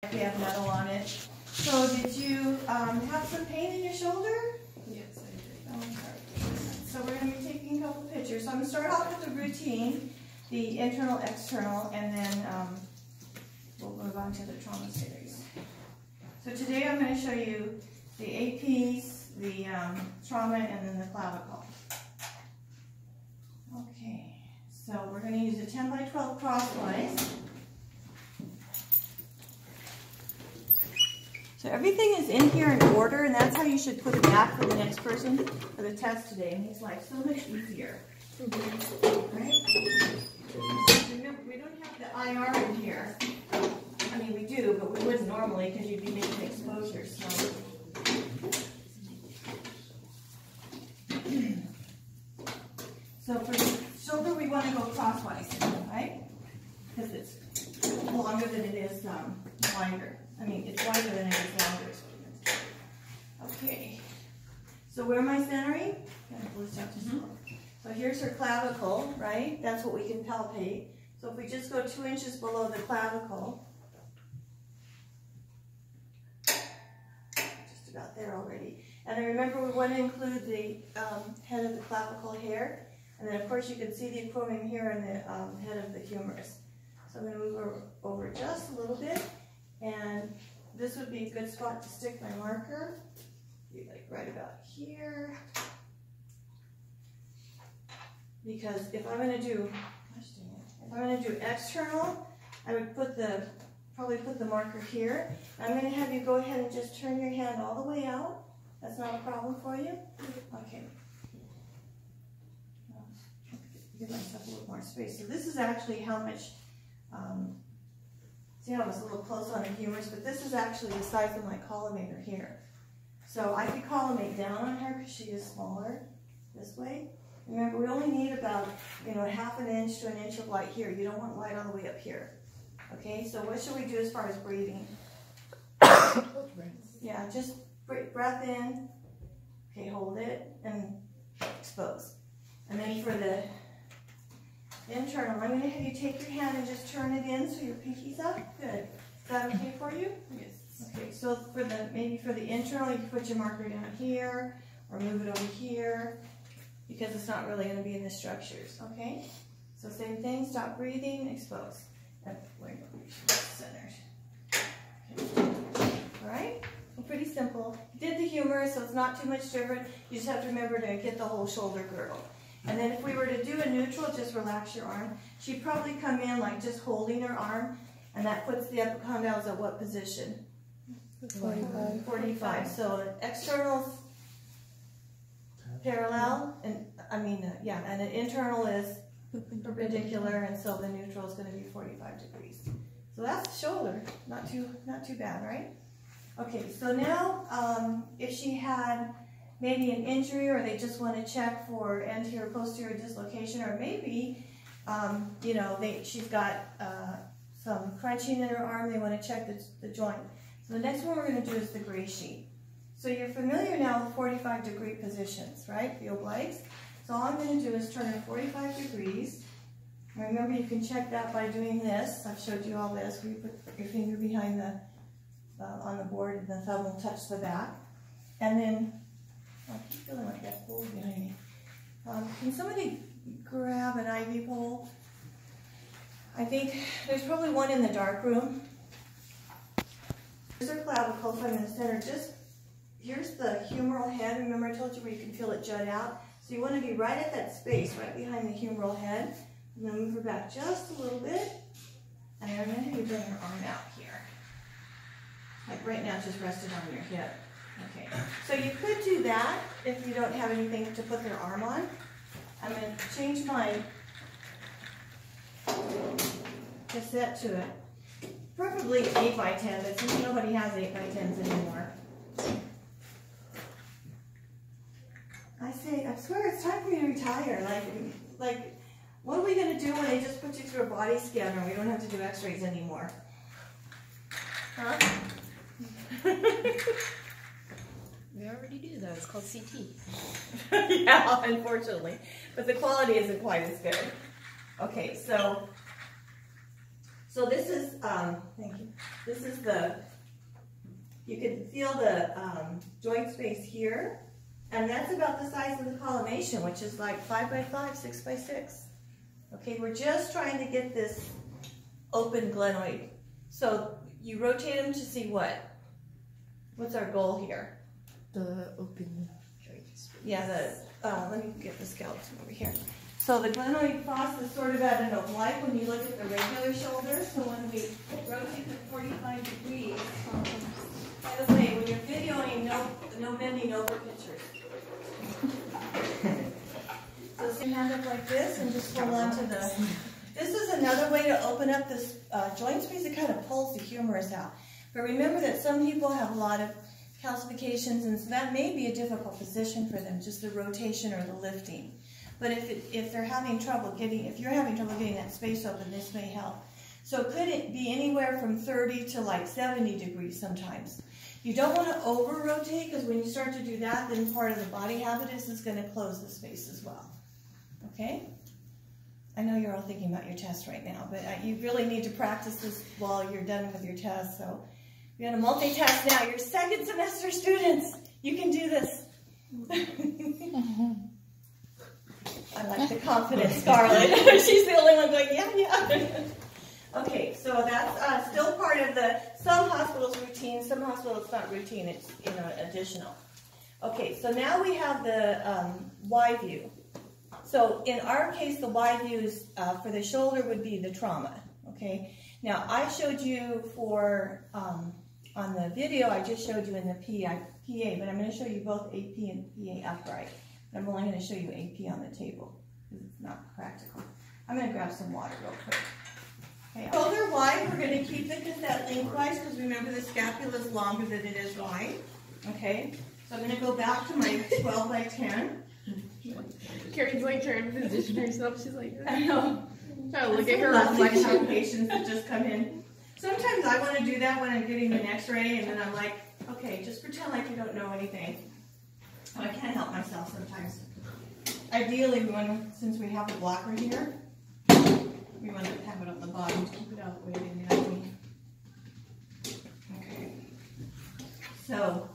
We have metal on it. So did you have some pain in your shoulder? Yes, I did. Oh, so we're going to be taking a couple pictures. So I'm going to start off with the routine, the internal, external, and then we'll move on to the trauma series. So today I'm going to show you the APs, the trauma, and then the clavicle. Okay, so we're going to use a 10 by 12 crosswise. So everything is in here in order, and that's how you should put it back for the next person for the test today. And makes life so much easier. Right? Remember, we don't have the IR in here. I mean, we do, but we wouldn't normally because you'd be making exposures. So for the shoulder, we want to go crosswise, right? Because it's longer than it is wider. I mean, it's wider than it is longer. Okay. So where am I centering? So here's her clavicle, right? That's what we can palpate. So if we just go 2 inches below the clavicle, just about there already. And then remember, we want to include the head of the clavicle here. And then, of course, you can see the acromion here in the head of the humerus. So I'm going to move over just a little bit. And this would be a good spot to stick my marker. Be like right about here. Because if I'm going to do, external, I would probably put the marker here. I'm going to have you go ahead and just turn your hand all the way out. That's not a problem for you? Okay. Give myself a little more space. So this is actually how much, see how I was a little close on the humerus, but this is actually the size of my collimator here. So I could collimate down on her because she is smaller this way. Remember, we only need about, ½ inch to 1 inch of light here. You don't want light all the way up here. Okay, so what should we do as far as breathing? Yeah, just breath in. Okay, hold it and expose. And then for the internal, I'm going to have you take your hand and just turn it in so your pinky's up. Good. Is that okay for you? Yes. Okay, so for maybe for the internal, you can put your marker down here or move it over here because it's not really going to be in the structures. Okay? So same thing, stop breathing, expose. And centered. Okay. All right? Well, pretty simple. Did the humerus, so it's not too much different. You just have to remember to get the whole shoulder girdle. And then if we were to do a neutral, just relax your arm. She'd probably come in like just holding her arm, and that puts the epicondyles at what position? 45. 45. So the external's parallel, and and the internal is perpendicular, and so the neutral is going to be 45 degrees. So that's the shoulder. Not too bad, right? Okay. So now, if she had maybe an injury, or they just want to check for anterior posterior dislocation, or maybe she's got some crunching in her arm, they want to check the joint. So the next one we're going to do is the gray sheet. So you're familiar now with 45 degree positions, right? The obliques. So all I'm going to do is turn it 45 degrees. And remember, you can check that by doing this. I've showed you all this, where you put your finger behind on the board, and the thumb will touch the back. And then I keep feeling like that pole behind me. Can somebody grab an IV pole? I think there's probably one in the dark room. Here's her clavicle, so I'm going to center here's the humeral head. Remember I told you where you can feel it jut out? So you want to be right at that space, right behind the humeral head. I'm going to move her back just a little bit. And I'm going to have you bring her arm out here. Like right now, just rested on your hip. Okay, so you could do that if you don't have anything to put their arm on. I'm going to change my cassette to it. Preferably 8 by 10, but since nobody has 8 by 10s anymore. I swear it's time for me to retire. Like, what are we going to do when they just put you through a body scanner and we don't have to do x-rays anymore? Huh? We already do that. It's called CT. Yeah, unfortunately. But the quality isn't quite as good. Okay, so So this is, thank you. This is you can feel the joint space here, and that's about the size of the collimation, which is like 5 by 5, 6 by 6. Okay, we're just trying to get this open glenoid. So you rotate them to see what? What's our goal here? The open joints. Yeah, let me get the skeleton over here. So the glenoid fossa is sort of at an oblique when you look at the regular shoulder. So when we rotate them 45 degrees, by the way, when you're videoing, no bending over pictures. So stand hand up like this and just hold on to this is another way to open up this joint space. It kind of pulls the humerus out. But remember that some people have a lot of calcifications, and so that may be a difficult position for them, just the rotation or the lifting. But if they're having trouble if you're having trouble getting that space open, this may help. So could it be anywhere from 30 to like 70 degrees sometimes? You don't want to over-rotate, because when you start to do that, then part of the body habitus is going to close the space as well. Okay? I know you're all thinking about your test right now, but you really need to practice this while you're done with your test. So you're going to multitask now. You're second semester students. You can do this. I like the confident Scarlett. She's the only one going, yeah. Okay, so that's still part of some hospitals' routine. Some hospitals it's not routine, it's additional. Okay, so now we have the Y view. So in our case, the Y view is, for the shoulder would be the trauma. Okay, now I showed you on the video, I just showed you in the PA, but I'm going to show you both AP and PA upright. I'm only going to show you AP on the table because it's not practical. I'm going to grab some water real quick. Okay. Shoulder wide, we're going to keep the cassette lengthwise because remember the scapula is longer than it is wide. Okay, so I'm going to go back to my 12 by 10. Karen's like trying to position herself. She's like, I know. Trying to look at her reflection. Patients that just come in. Sometimes I want to do that when I'm getting an X-ray, and then I'm like, okay, just pretend like you don't know anything. I can't help myself sometimes. Ideally, since we have the blocker here, we want to have it on the bottom to keep it out of the way of the anatomy. Okay. So,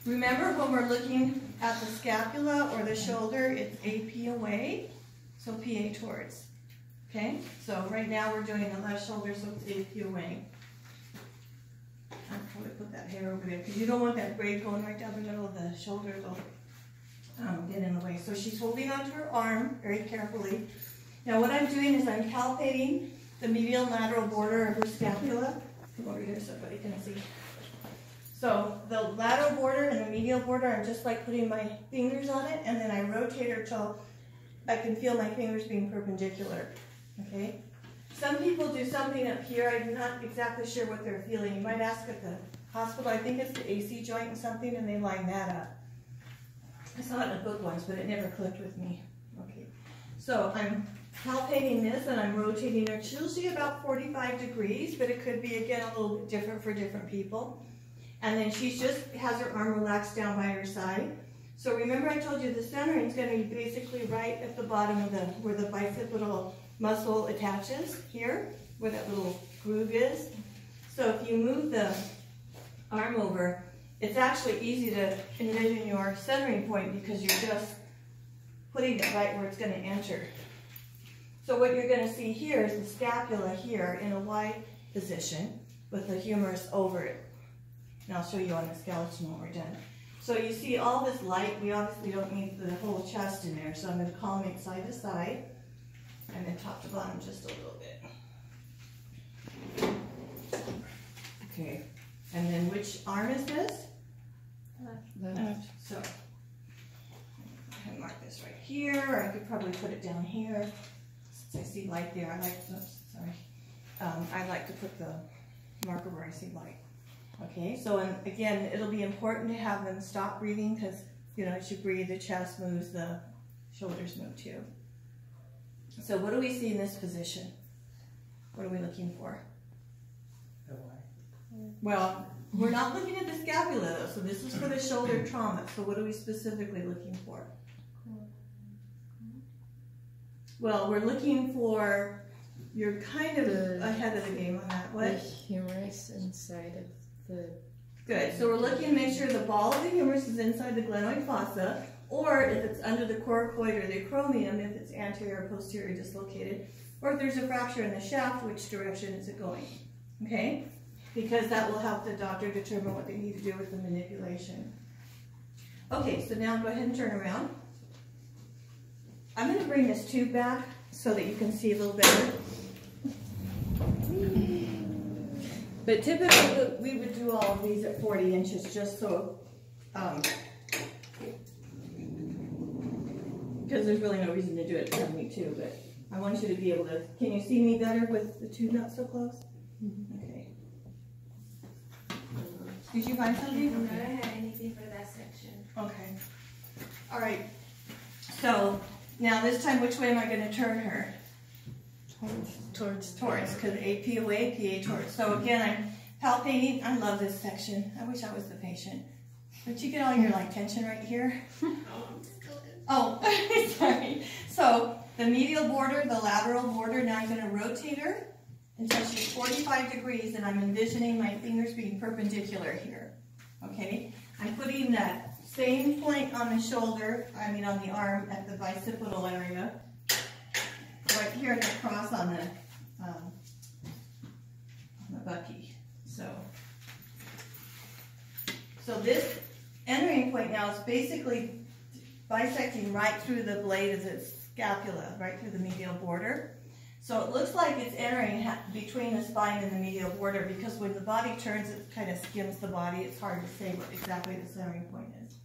remember when we're looking at the scapula or the shoulder, it's AP away, so PA towards. Okay? So right now we're doing the left shoulder, so it's AP away. I'll probably put that hair over there because you don't want that braid going right down the middle of the shoulder. It'll get in the way. So she's holding onto her arm very carefully. Now what I'm doing is I'm palpating the medial and lateral border of her scapula. Come over here so everybody can see. So the lateral border and the medial border, I'm just like putting my fingers on it, and then I rotate her till I can feel my fingers being perpendicular. Okay? Some people do something up here. I'm not exactly sure what they're feeling. You might ask at the hospital. I think it's the AC joint and something, and they line that up. I saw it in a book once, but it never clicked with me. Okay, so I'm palpating this, and I'm rotating her. She'll see about 45 degrees, but it could be, again, a little bit different for different people. And then she just has her arm relaxed down by her side. So remember I told you the centering is going to be basically right at the bottom of where the bicipital muscle attaches here, where that little groove is. So if you move the arm over, it's actually easy to envision your centering point because you're just putting it right where it's going to enter. So what you're going to see here is the scapula here in a Y position with the humerus over it. And I'll show you on the skeleton when we're done. So you see all this light. We obviously don't need the whole chest in there, so I'm going to collimate side to side. And then top to bottom just a little bit. Okay. And then which arm is this? Left. So I can mark this right here, or I could probably put it down here. Since I see light there, I like to put the marker where I see light. Okay, so again, it'll be important to have them stop breathing because, as you breathe, the chest moves, the shoulders move too. So what do we see in this position? What are we looking for? Well, we're not looking at the scapula though, so this is for the shoulder trauma. So what are we specifically looking for? Well, we're looking for you're kind of ahead of the game on that. The What? humerus inside of the. Good. So we're looking to make sure the ball of the humerus is inside the glenoid fossa, or if it's under the coracoid or the acromion, if it's anterior or posterior dislocated, or if there's a fracture in the shaft, which direction is it going? Okay? Because that will help the doctor determine what they need to do with the manipulation. Okay, so now go ahead and turn around. I'm going to bring this tube back so that you can see a little better. But typically we would do all of these at 40 inches just so, because there's really no reason to do it at 72, but I want you to be able to, can you see me better with the tube not so close? Okay. Did you find something? I don't have anything for that section. Okay. All right. So now this time, which way am I going to turn her? Towards, because AP away, PA towards. So again, I'm palpating. I love this section. I wish I was the patient. But you get all your like tension right here. Oh, sorry. So the medial border, the lateral border. Now I'm going to rotate her until she's 45 degrees, and I'm envisioning my fingers being perpendicular here. Okay. I'm putting that same point on the shoulder. I mean on the arm at the bicipital area. Right here at the cross on the bucky. So this entering point now is basically bisecting right through the blade of the scapula, right through the medial border. So it looks like it's entering between the spine and the medial border, because when the body turns, it kind of skims the body. It's hard to say what exactly the centering point is.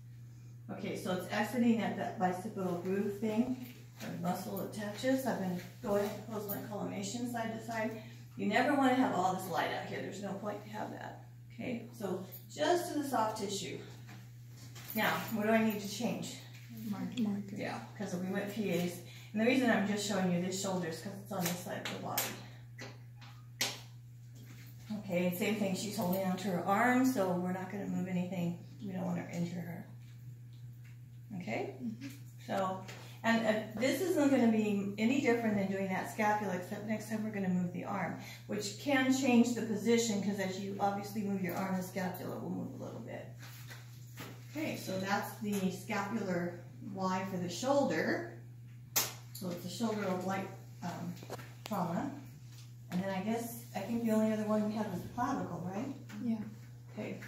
Okay, so it's exiting at that bicipital groove thing. The muscle attaches. I've been going close my collimation side to side. You never want to have all this light out here. There's no point to have that. Okay, so just to the soft tissue. Now, what do I need to change? Marker. Yeah, because we went PAs. And the reason I'm just showing you this shoulder is because it's on this side of the body. Okay, and same thing. She's holding onto her arm, so we're not going to move anything. We don't want to injure her. Okay? So, and this isn't going to be any different than doing that scapula, except next time we're going to move the arm, which can change the position, because as you obviously move your arm, the scapula will move a little bit. Okay, so that's the scapular Y for the shoulder. So it's a shoulder oblique trauma. And then I think the only other one we have is the clavicle, right? Yeah. Okay.